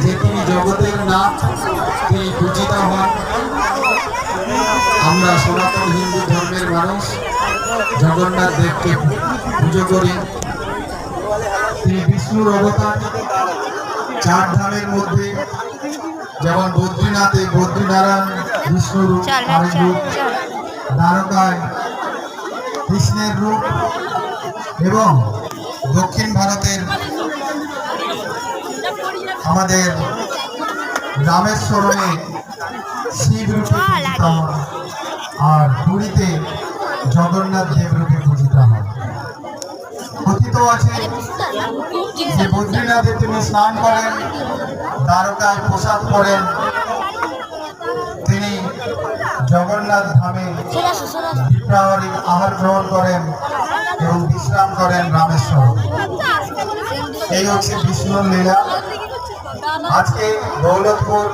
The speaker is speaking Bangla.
যে তিনি জগতের নাথ, তিনি পূজিত হন। আমরা সনাতন হিন্দু ধর্মের মানুষ জগন্নাথ দেবকে পুজো করি। তিনি বিষ্ণুর অবতার। চার ধামের মধ্যে যেমন বদ্রীনাথে বদ্রীনারায়ণ বিষ্ণুর রূপ, আরেক রূপ দ্বারকায় কৃষ্ণের রূপ, এবং দক্ষিণ ভারতের আমাদের রামেশ্বরমে শিব রূপে পূজিত হন, আর পুরীতে জগন্নাথ দেব রূপে পূজিত হন। কথিত আছে যে বদ্রীনাথে তিনি স্নান করেন, দ্বারকায় প্রসাদ করেন, তিনি জগন্নাথ ধামে দ্বিপ্রাহরিক আহার গ্রহণ করেন এবং বিশ্রাম করেন রামেশ্বর। এই হচ্ছে বিষ্ণুর লীলা। আজকে দৌলতপুর